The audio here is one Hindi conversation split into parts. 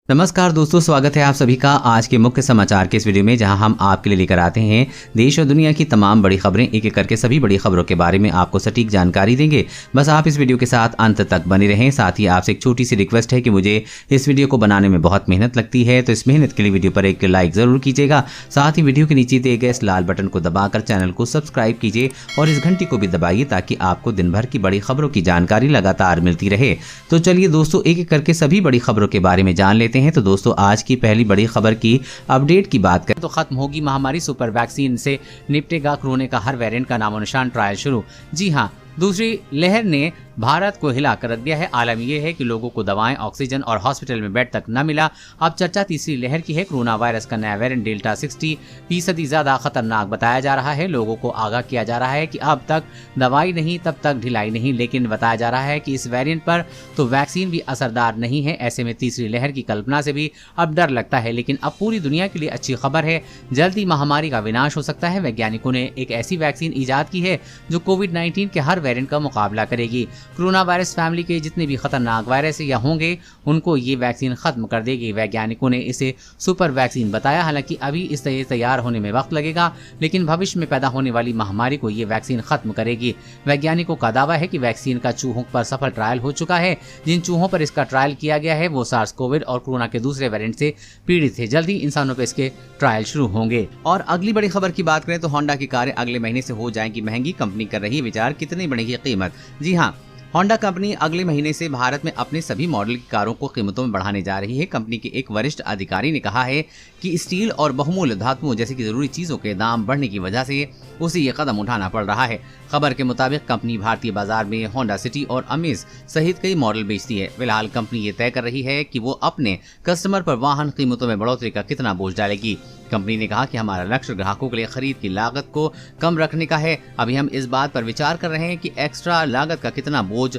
नमस्कार दोस्तों, स्वागत है आप सभी का आज के मुख्य समाचार के इस वीडियो में, जहां हम आपके लिए लेकर आते हैं देश और दुनिया की तमाम बड़ी खबरें। एक एक करके सभी बड़ी खबरों के बारे में आपको सटीक जानकारी देंगे। बस आप इस वीडियो के साथ अंत तक बने रहें। साथ ही आपसे एक छोटी सी रिक्वेस्ट है कि मुझे इस वीडियो को बनाने में बहुत मेहनत लगती है, तो इस मेहनत के लिए वीडियो पर एक लाइक जरूर कीजिएगा। साथ ही वीडियो के नीचे दिए गए इस लाल बटन को दबाकर चैनल को सब्सक्राइब कीजिए और इस घंटी को भी दबाइए ताकि आपको दिन भर की बड़ी खबरों की जानकारी लगातार मिलती रहे। तो चलिए दोस्तों, एक एक करके सभी बड़ी खबरों के बारे में जान लेते हैं। तो दोस्तों, आज की पहली बड़ी खबर की अपडेट की बात करें तो खत्म होगी महामारी, सुपर वैक्सीन से निपटेगा कोरोना का हर वेरिएंट का नामो निशान, ट्रायल शुरू। जी हां, दूसरी लहर ने भारत को हिला कर रख दिया है। आलम यह है कि लोगों को दवाएं, ऑक्सीजन और हॉस्पिटल में बेड तक न मिला। अब चर्चा तीसरी लहर की है। कोरोना वायरस का नया वेरिएंट डेल्टा 60% ज्यादा खतरनाक बताया जा रहा है। लोगों को आगाह किया जा रहा है कि अब तक दवाई नहीं तब तक ढिलाई नहीं, लेकिन बताया जा रहा है कि इस वेरिएंट पर तो वैक्सीन भी असरदार नहीं है। ऐसे में तीसरी लहर की कल्पना से भी अब डर लगता है। लेकिन अब पूरी दुनिया के लिए अच्छी खबर है, जल्दी महामारी का विनाश हो सकता है। वैज्ञानिकों ने एक ऐसी वैक्सीन ईजाद की है जो कोविड-19 के हर वेरिएंट का मुकाबला करेगी। कोरोना वायरस फैमिली के जितने भी खतरनाक वायरस या होंगे उनको ये वैक्सीन खत्म कर देगी। वैज्ञानिकों ने इसे सुपर वैक्सीन बताया। हालांकि अभी इसे तैयार होने में वक्त लगेगा, लेकिन भविष्य में पैदा होने वाली महामारी को ये वैक्सीन खत्म करेगी। वैज्ञानिकों का दावा है कि वैक्सीन का चूहों पर सफल ट्रायल हो चुका है। जिन चूहों पर इसका ट्रायल किया गया है वो सार्स कोविड और कोरोना के दूसरे वेरिएंट से पीड़ित थे। जल्दी इंसानों पर इसके ट्रायल शुरू होंगे। और अगली बड़ी खबर की बात करें तो होंडा की कारें अगले महीने से हो जाएंगी महंगी। कंपनी कर रही है विचार, कितनी बढ़ेगी कीमत। जी हाँ, होंडा कंपनी अगले महीने से भारत में अपने सभी मॉडल की कारों को कीमतों में बढ़ाने जा रही है। कंपनी के एक वरिष्ठ अधिकारी ने कहा है कि स्टील और बहुमूल्य धातुओं जैसी कि जरूरी चीजों के दाम बढ़ने की वजह से उसे ये कदम उठाना पड़ रहा है। खबर के मुताबिक कंपनी भारतीय बाजार में होंडा सिटी और अमेज सहित कई मॉडल बेचती है। फिलहाल कंपनी ये तय कर रही है कि वो अपने कस्टमर पर वाहन कीमतों में बढ़ोतरी का कितना बोझ डालेगी। कंपनी ने कहा कि हमारा लक्ष्य ग्राहकों के लिए खरीद की लागत को कम रखने का है। अभी हम इस बात पर विचार कर रहे हैं कि एक्स्ट्रा लागत का कितना बोझ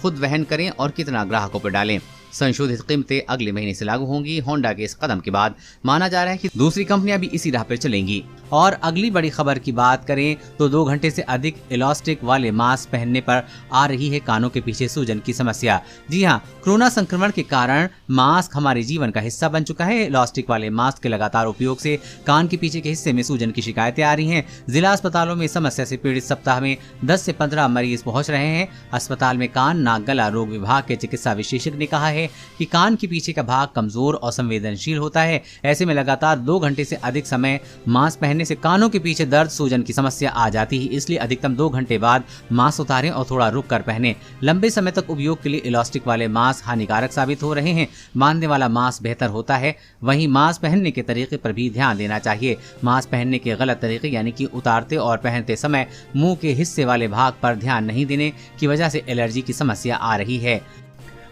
खुद वहन करें और कितना ग्राहकों पर डालें। संशोधित कीमतें अगले महीने से लागू होंगी। होंडा के इस कदम के बाद माना जा रहा है कि दूसरी कंपनियां भी इसी राह पर चलेंगी। और अगली बड़ी खबर की बात करें तो 2 घंटे से अधिक इलास्टिक वाले मास्क पहनने पर आ रही है कानों के पीछे सूजन की समस्या। जी हाँ, कोरोना संक्रमण के कारण मास्क हमारे जीवन का हिस्सा बन चुका है। इलास्टिक वाले मास्क के लगातार उपयोग से कान के पीछे के हिस्से में सूजन की शिकायतें आ रही हैं। जिला अस्पतालों में समस्या से पीड़ित सप्ताह में 10 से 15 मरीज पहुंच रहे हैं। अस्पताल में कान, नाक, गला रोग विभाग के चिकित्सा विशेषज्ञ ने कहा है कि कान के पीछे का भाग कमजोर और संवेदनशील होता है। ऐसे में लगातार 2 घंटे से अधिक समय मास्क पहनने से कानों के पीछे दर्द, सूजन की समस्या आ जाती है। इसलिए अधिकतम 2 घंटे बाद मास्क उतारें और थोड़ा रुक कर पहने। लंबे समय तक उपयोग के लिए इलास्टिक वाले मास्क हानिकारक साबित हो रहे हैं। बांधने वाला मास्क बेहतर होता है। वहीं मास्क पहनने के तरीके पर भी ध्यान देना चाहिए। मास्क पहनने के गलत तरीके यानी कि उतारते और पहनते समय मुंह के हिस्से वाले भाग पर ध्यान नहीं देने की वजह से एलर्जी की समस्या आ रही है।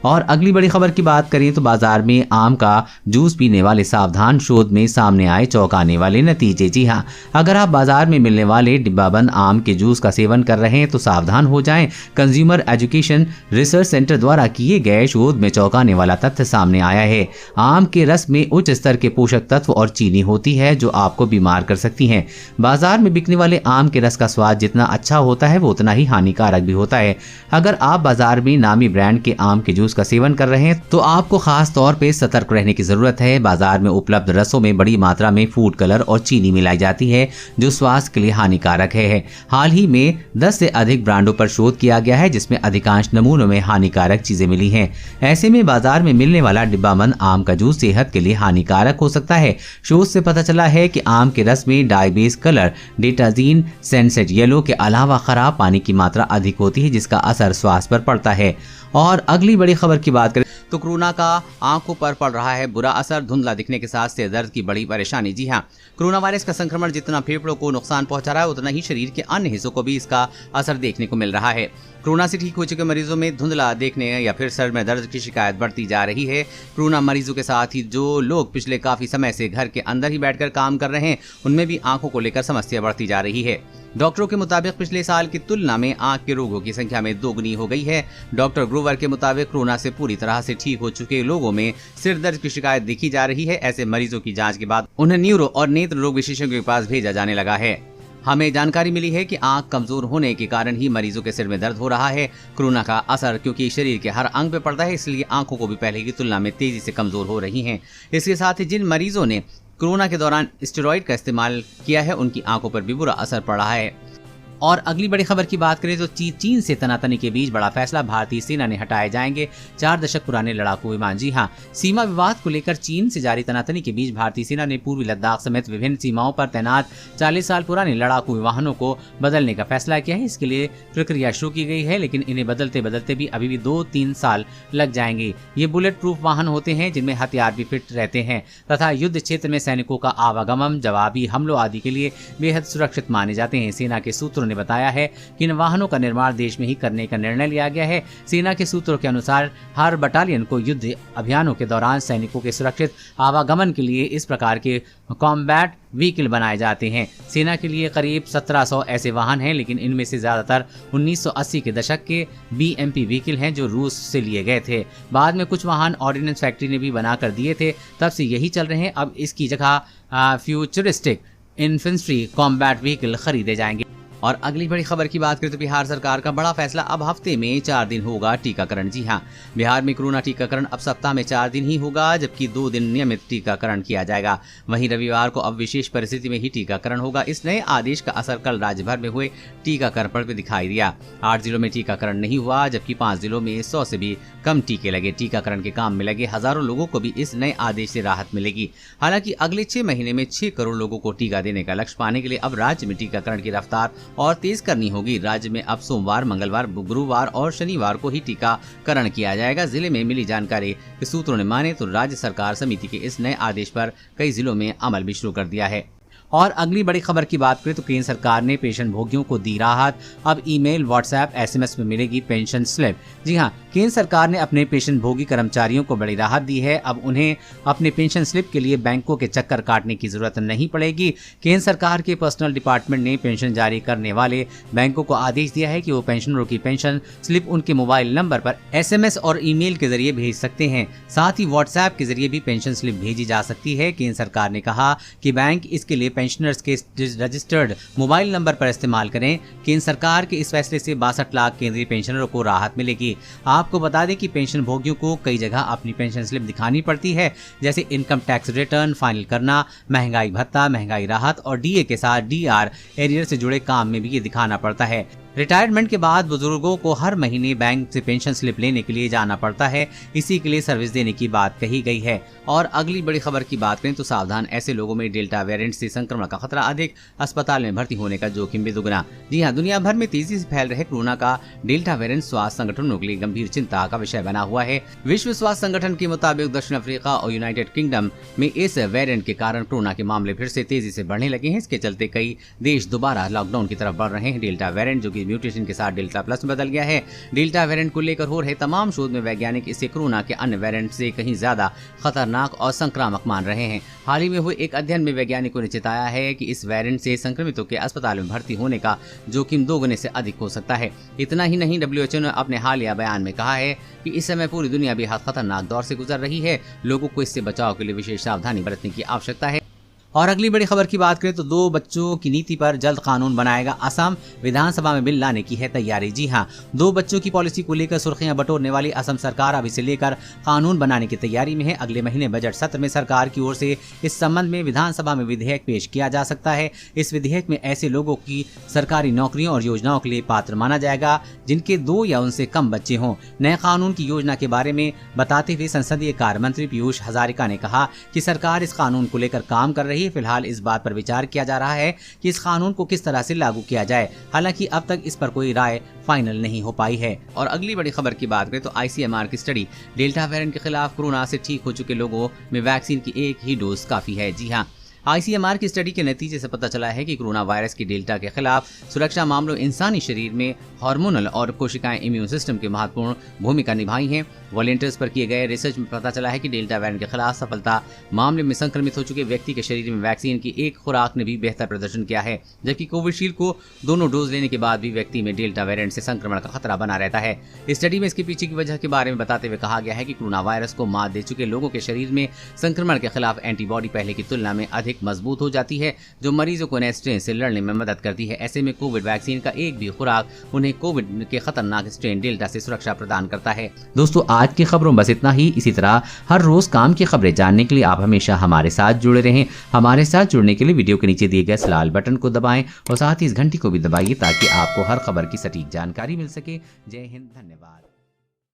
और अगली बड़ी खबर की बात करें तो बाजार में आम का जूस पीने वाले सावधान, शोध में सामने आए चौंकाने वाले नतीजे। जी हां, अगर आप बाजार में मिलने वाले डिब्बाबंद आम के जूस का सेवन कर रहे हैं तो सावधान हो जाएं। कंज्यूमर एजुकेशन रिसर्च सेंटर द्वारा किए गए शोध में चौंकाने वाला तथ्य सामने आया है। आम के रस में उच्च स्तर के पोषक तत्व और चीनी होती है जो आपको बीमार कर सकती है। बाजार में बिकने वाले आम के रस का स्वाद जितना अच्छा होता है वो उतना ही हानिकारक भी होता है। अगर आप बाजार में नामी ब्रांड के आम के जूस का सेवन कर रहे हैं तो आपको खास तौर पे सतर्क रहने की जरूरत है। बाजार में उपलब्ध रसों में बड़ी मात्रा में फूड कलर और चीनी मिलाई जाती है जो स्वास्थ्य के लिए हानिकारक है। हाल ही में 10 से अधिक ब्रांडों पर शोध किया गया है जिसमें अधिकांश नमूनों में हानिकारक चीजें मिली हैं। ऐसे में बाजार में मिलने वाला डिब्बाबंद आम का जूस सेहत के लिए हानिकारक हो सकता है। शोध से पता चला है कि आम के रस में डाइबेस कलर, डेटाजीन, सनसेट येलो के अलावा खराब पानी की मात्रा अधिक होती है जिसका असर स्वास्थ्य पर पड़ता है। और अगली बड़ी खबर की बात करें तो कोरोना का आंखों पर पड़ रहा है बुरा असर। धुंधला दिखने के साथ सिर दर्द की बड़ी परेशानी। जी हां, कोरोना वायरस का संक्रमण जितना फेफड़ों को नुकसान पहुंचा रहा है उतना ही शरीर के अन्य हिस्सों को भी इसका असर देखने को मिल रहा है। कोरोना से ठीक हो चुके मरीजों में धुंधला देखने या फिर सर में दर्द की शिकायत बढ़ती जा रही है। कोरोना मरीजों के साथ ही जो लोग पिछले काफी समय से घर के अंदर ही बैठकर काम कर रहे हैं उनमें भी आंखों को लेकर समस्या बढ़ती जा रही है। डॉक्टरों के मुताबिक पिछले साल की तुलना में आंख के रोगों की संख्या में दोगुनी हो गई है। डॉक्टर ग्रोवर के मुताबिक कोरोना से पूरी तरह से ठीक हो चुके लोगों में सिर दर्द की शिकायत देखी जा रही है। ऐसे मरीजों की जांच के बाद उन्हें न्यूरो और नेत्र रोग विशेषज्ञों के पास भेजा जाने लगा है। हमें जानकारी मिली है कि आंख कमजोर होने के कारण ही मरीजों के सिर में दर्द हो रहा है। कोरोना का असर क्योंकि शरीर के हर अंग पे पड़ता है, इसलिए आंखों को भी पहले की तुलना में तेजी से कमजोर हो रही हैं। इसके साथ ही जिन मरीजों ने कोरोना के दौरान स्टेरॉइड का इस्तेमाल किया है, उनकी आंखों पर भी बुरा असर पड़ा है। और अगली बड़ी खबर की बात करें तो चीन से तनातनी के बीच बड़ा फैसला, भारतीय सेना ने हटाए जाएंगे 4 दशक पुराने लड़ाकू विमान। जी हां, सीमा विवाद को लेकर चीन से जारी तनातनी के बीच भारतीय सेना ने पूर्वी लद्दाख समेत विभिन्न सीमाओं पर तैनात 40 साल पुराने लड़ाकू विमानों को बदलने का फैसला किया है। इसके लिए प्रक्रिया शुरू की गई है, लेकिन इन्हें बदलते बदलते भी अभी भी 2-3 साल लग जाएंगे। ये बुलेट प्रूफ वाहन होते हैं जिनमें हथियार भी फिट रहते हैं तथा युद्ध क्षेत्र में सैनिकों का आवागमन, जवाबी हमलों आदि के लिए बेहद सुरक्षित माने जाते हैं। सेना के सूत्रों ने बताया है कि इन वाहनों का निर्माण देश में ही करने का निर्णय लिया गया है। सेना के सूत्रों के अनुसार हर बटालियन को युद्ध अभियानों के दौरान सैनिकों के सुरक्षित आवागमन के लिए इस प्रकार के कॉम्बैट व्हीकल बनाए जाते हैं। सेना के लिए करीब 1700 ऐसे वाहन हैं, लेकिन इनमें से ज्यादातर 1980 के दशक के BMP व्हीकल हैं जो रूस से लिए गए थे। बाद में कुछ वाहन ऑर्डिनेंस फैक्ट्री ने भी बना कर दिए थे, तब से यही चल रहे हैं। अब इसकी जगह फ्यूचरिस्टिक इन्फेंट्री कॉम्बैट व्हीकल खरीदे जाएंगे। और अगली बड़ी खबर की बात करें तो बिहार सरकार का बड़ा फैसला, अब हफ्ते में 4 दिन होगा टीकाकरण। जी हां, बिहार में कोरोना टीकाकरण अब सप्ताह में 4 दिन ही होगा, जबकि 2 दिन नियमित टीकाकरण किया जाएगा। वहीं रविवार को अब विशेष परिस्थिति में ही टीकाकरण होगा। इस नए आदेश का असर कल राज्य भर में हुए टीकाकरण पर भी दिखाई दिया। 8 जिलों में टीकाकरण नहीं हुआ, जबकि 5 जिलों में 100 से भी कम टीके लगे। टीकाकरण के काम में लगे हजारों लोगों को भी इस नए आदेश से राहत मिलेगी। हालांकि अगले 6 महीने में 6 करोड़ लोगों को टीका देने का लक्ष्य पाने के लिए अब राज्य में टीकाकरण की रफ्तार और तेज करनी होगी। राज्य में अब सोमवार, मंगलवार, गुरुवार और शनिवार को ही टीकाकरण किया जाएगा। जिले में मिली जानकारी के सूत्रों ने माने तो राज्य सरकार समिति के इस नए आदेश पर कई जिलों में अमल भी शुरू कर दिया है। और अगली बड़ी खबर की बात करें तो केंद्र सरकार ने पेंशन भोगियों को दी राहत, अब ईमेल, व्हाट्सएप, SMS में मिलेगी पेंशन स्लिप। जी हां, केंद्र सरकार ने अपने पेंशन भोगी कर्मचारियों को बड़ी राहत दी है। अब उन्हें अपने पेंशन स्लिप के लिए बैंकों के चक्कर काटने की जरूरत नहीं पड़ेगी। केंद्र सरकार के पर्सनल डिपार्टमेंट ने पेंशन जारी करने वाले बैंकों को आदेश दिया है कि वो पेंशनरों की पेंशन स्लिप उनके मोबाइल नंबर पर SMS और ईमेल के जरिए भेज सकते हैं। साथ ही व्हाट्सएप के जरिए भी पेंशन स्लिप भेजी जा सकती है। केंद्र सरकार ने कहा कि बैंक इसके लिए पेंशनर्स के रजिस्टर्ड मोबाइल नंबर पर इस्तेमाल करें। केंद्र सरकार के इस फैसले से 62 लाख केंद्रीय पेंशनरों को राहत मिलेगी। आपको बता दें कि पेंशन भोगियों को कई जगह अपनी पेंशन स्लिप दिखानी पड़ती है, जैसे इनकम टैक्स रिटर्न फाइल करना, महंगाई भत्ता, महंगाई राहत और DA के साथ DR एरियर से जुड़े काम में भी ये दिखाना पड़ता है। रिटायरमेंट के बाद बुजुर्गों को हर महीने बैंक से पेंशन स्लिप लेने के लिए जाना पड़ता है, इसी के लिए सर्विस देने की बात कही गई है। और अगली बड़ी खबर की बात करें तो सावधान, ऐसे लोगों में डेल्टा वेरिएंट से संक्रमण का खतरा अधिक, अस्पताल में भर्ती होने का जोखिम भी दुगना। जी हां, दुनिया भर में तेजी से फैल रहे कोरोना का डेल्टा वेरिएंट स्वास्थ्य संगठनों के लिए गंभीर चिंता का विषय बना हुआ है। विश्व स्वास्थ्य संगठन के मुताबिक दक्षिण अफ्रीका और यूनाइटेड किंगडम में इस वेरिएंट के कारण कोरोना के मामले फिर से तेजी से बढ़ने लगे हैं। इसके चलते कई देश दोबारा लॉकडाउन की तरफ बढ़ रहे हैं। डेल्टा वेरिएंट जो कि म्यूटेशन के साथ डेल्टा प्लस में बदल गया है। डेल्टा वेरिएंट को लेकर हो रहे तमाम शोध में वैज्ञानिक इसे कोरोना के अन्य वेरिएंट से कहीं ज्यादा खतरनाक और संक्रामक मान रहे हैं। हाल ही में हुए एक अध्ययन में वैज्ञानिकों ने चेताया है कि इस वेरिएंट से संक्रमितों के अस्पताल में भर्ती होने का जोखिम 2 गुने से अधिक हो सकता है। इतना ही नहीं, WHO ने अपने हालिया बयान में कहा है कि इस समय पूरी दुनिया बेहद खतरनाक दौर से गुजर रही है। लोगों को इससे बचाव के लिए विशेष सावधानी बरतने की आवश्यकता है। और अगली बड़ी खबर की बात करें तो 2 बच्चों की नीति पर जल्द कानून बनाएगा असम, विधानसभा में बिल लाने की है तैयारी। जी हां, 2 बच्चों की पॉलिसी को लेकर सुर्खियां बटोरने वाली असम सरकार अब इसे लेकर कानून बनाने की तैयारी में है। अगले महीने बजट सत्र में सरकार की ओर से इस संबंध में विधानसभा में विधेयक पेश किया जा सकता है। इस विधेयक में ऐसे लोगों की सरकारी नौकरियों और योजनाओं के लिए पात्र माना जाएगा जिनके 2 या उनसे कम बच्चे हों। नए कानून की योजना के बारे में बताते हुए संसदीय कार्य मंत्री पीयूष हजारिका ने कहा कि सरकार इस कानून को लेकर काम कर रही है। फिलहाल इस बात पर विचार किया जा रहा है कि इस कानून को किस तरह से लागू किया जाए। हालांकि अब तक इस पर कोई राय फाइनल नहीं हो पाई है। और अगली बड़ी खबर की बात करें तो ICMR की स्टडी, डेल्टा वेरिएंट के खिलाफ कोरोना से ठीक हो चुके लोगों में वैक्सीन की एक ही डोज काफी है। जी हाँ, ICMR की स्टडी के नतीजे से पता चला है कि कोरोना वायरस की डेल्टा के खिलाफ सुरक्षा मामलों इंसानी शरीर में हार्मोनल और कोशिकाएं इम्यून सिस्टम की महत्वपूर्ण भूमिका निभाई हैं। वॉलंटियर्स पर किए गए रिसर्च में पता चला है कि डेल्टा वेरिएंट के खिलाफ सफलता मामले में संक्रमित हो चुके व्यक्ति के शरीर में वैक्सीन की एक खुराक ने भी बेहतर प्रदर्शन किया है, जबकि कोविशील्ड को दोनों डोज लेने के बाद भी व्यक्ति में डेल्टा वेरिएंट से संक्रमण का खतरा बना रहता है। इस स्टडी में इसके पीछे की वजह के बारे में बताते हुए कहा गया है कि कोरोना वायरस को मात दे चुके लोगों के शरीर में संक्रमण के खिलाफ एंटीबॉडी पहले की तुलना में अधिक अधिक मजबूत हो जाती है, जो मरीजों को नए स्ट्रेन से लड़ने में मदद करती है। ऐसे में कोविड वैक्सीन का एक भी खुराक उन्हें कोविड के खतरनाक स्ट्रेन डेल्टा से सुरक्षा प्रदान करता है। दोस्तों, आज की खबरों बस इतना ही। इसी तरह हर रोज काम की खबरें जानने के लिए आप हमेशा हमारे साथ जुड़े रहें। हमारे साथ जुड़ने के लिए वीडियो के नीचे दिए गए इस लाल बटन को दबाएं और साथ ही इस घंटी को भी दबाइए ताकि आपको हर खबर की सटीक जानकारी मिल सके। जय हिंद, धन्यवाद।